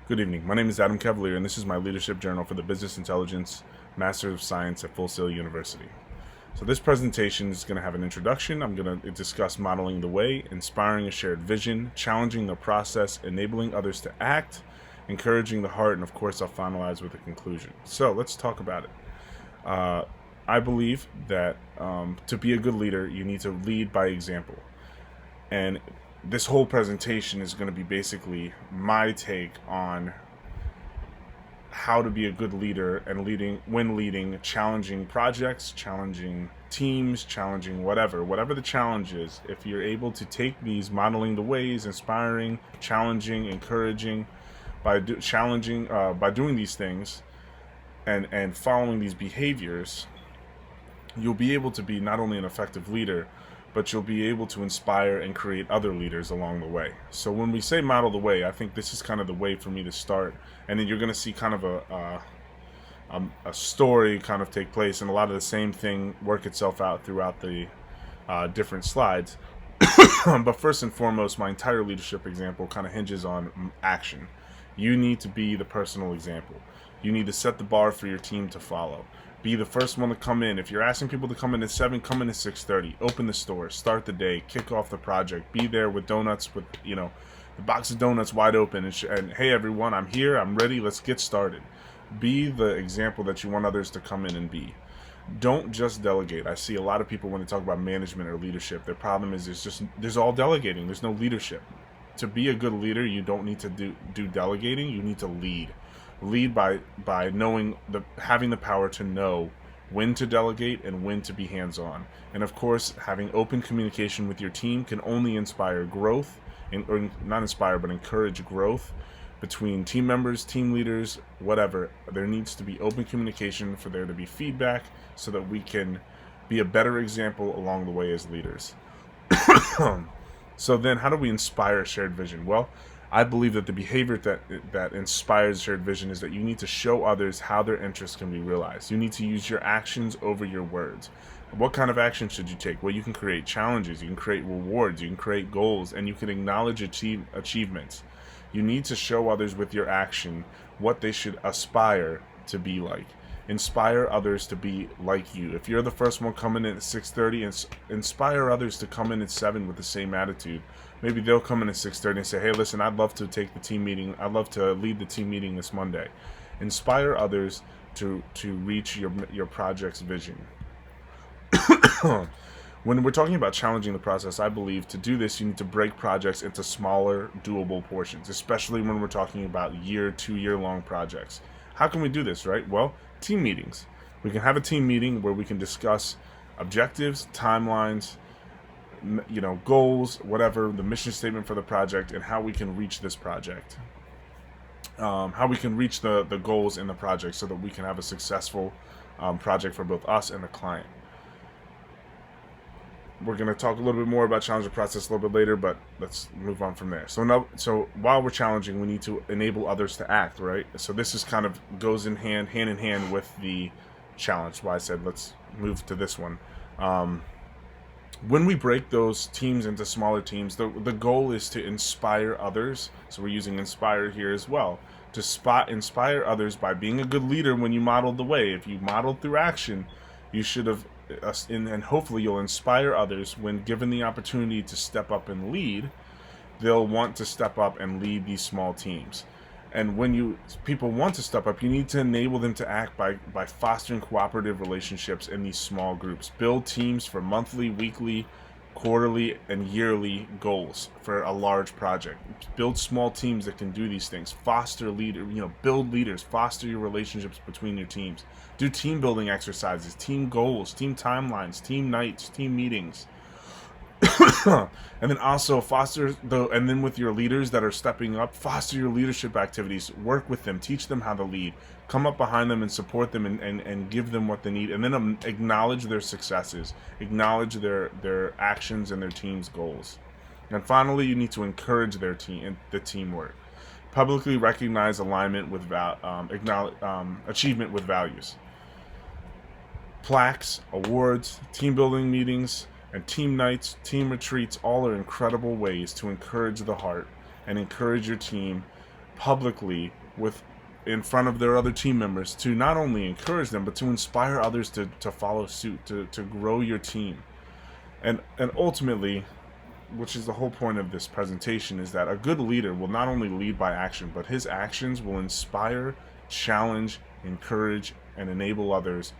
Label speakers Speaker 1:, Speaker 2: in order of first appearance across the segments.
Speaker 1: Good evening. My name is Adam Cavalier, and this is my leadership journal for the Business Intelligence Master of Science at Full Sail University. So this presentation is going to have an introduction. I'm going to discuss modeling the way, inspiring a shared vision, challenging the process, enabling others to act, encouraging the heart, and of course I'll finalize with a conclusion. So let's talk about it. I believe that to be a good leader, you need to lead by example. And this whole presentation is going to be basically my take on how to be a good leader and leading challenging projects, challenging teams, challenging whatever the challenge is. If you're able to take these modeling the ways, inspiring, challenging, encouraging, by doing these things and following these behaviors, you'll be able to be not only an effective leader, but you'll be able to inspire and create other leaders along the way. So when we say model the way, I think this is kind of the way for me to start, and then you're going to see kind of a story kind of take place, and a lot of the same thing work itself out throughout the different slides. But first and foremost, my entire leadership example kind of hinges on action. You need to be the personal example. You need to set the bar for your team to follow. Be the first one to come in. If you're asking people to come in at 7, come in at 6:30. Open the store, start the day, kick off the project. Be there with donuts, with the box of donuts wide open, and hey everyone, I'm here, I'm ready, let's get started. Be the example that you want others to come in and be. Don't just delegate. I see a lot of people when they talk about management or leadership, their problem is there's all delegating. There's no leadership. To be a good leader, you don't need to do delegating. You need to lead. Lead by having the power to know when to delegate and when to be hands-on. And of course, having open communication with your team can only inspire growth, or not inspire, but encourage growth between team members, team leaders, whatever. There needs to be open communication for there to be feedback so that we can be a better example along the way as leaders. So then how do we inspire shared vision? Well, I believe that the behavior that inspires shared vision is that you need to show others how their interests can be realized. You need to use your actions over your words. What kind of action should you take? Well, you can create challenges, you can create rewards, you can create goals, and you can acknowledge achievements. You need to show others with your action what they should aspire to be like. Inspire others to be like you. If you're the first one coming in at 6:30, inspire others to come in at 7 with the same attitude. Maybe they'll come in at 6:30 and say, hey, listen, I'd love to take the team meeting. I'd love to lead the team meeting this Monday. Inspire others to reach your project's vision. When we're talking about challenging the process, I believe to do this, you need to break projects into smaller, doable portions, especially when we're talking about 2-year long projects. How can we do this, right? Well, team meetings. We can have a team meeting where we can discuss objectives, timelines, goals, whatever, the mission statement for the project, and how we can reach this project. How we can reach the goals in the project so that we can have a successful project for both us and the client. We're going to talk a little bit more about challenge the process a little bit later, but let's move on from there. So while we're challenging, we need to enable others to act, right? So this is kind of goes hand in hand with the challenge. Why I said let's move to this one. When we break those teams into smaller teams, the goal is to inspire others. So we're using inspire here as well. To inspire others by being a good leader when you modeled the way. If you modeled through action, you should have, and hopefully you'll inspire others when given the opportunity to step up and lead. They'll want to step up and lead these small teams. And when people want to step up, you need to enable them to act by fostering cooperative relationships in these small groups. Build teams for monthly, weekly, quarterly, and yearly goals for a large project. Build small teams that can do these things. Build leaders. Foster your relationships between your teams. Do team building exercises, team goals, team timelines, team nights, team meetings. And then also and then with your leaders that are stepping up, foster your leadership activities, work with them, teach them how to lead, come up behind them and support them and give them what they need, and then acknowledge their successes, acknowledge their actions and their team's goals. And finally, you need to encourage the teamwork. Publicly recognize alignment with achievement with values. Plaques, awards, team building meetings, and team nights, team retreats, all are incredible ways to encourage the heart and encourage your team publicly with in front of their other team members to not only encourage them but to inspire others to follow suit, to grow your team. And ultimately, which is the whole point of this presentation, is that a good leader will not only lead by action, but his actions will inspire, challenge, encourage, and enable others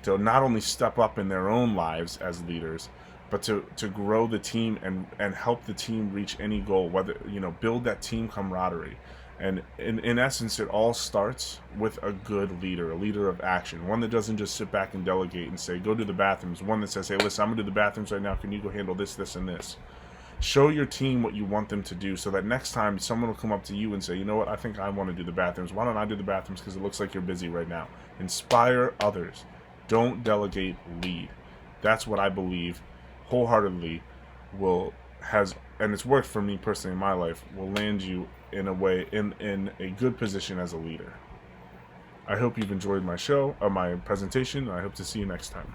Speaker 1: to not only step up in their own lives as leaders, but to grow the team and help the team reach any goal, whether, build that team camaraderie. And in essence, it all starts with a good leader, a leader of action, one that doesn't just sit back and delegate and say, go to the bathrooms, one that says, hey, listen, I'm going to do the bathrooms right now. Can you go handle this, this, and this? Show your team what you want them to do so that next time someone will come up to you and say, you know what, I think I want to do the bathrooms. Why don't I do the bathrooms because it looks like you're busy right now? Inspire others. Don't delegate, lead. That's what I believe wholeheartedly and it's worked for me personally in my life, will land you in a way, in a good position as a leader. I hope you've enjoyed my show, or my presentation. I hope to see you next time.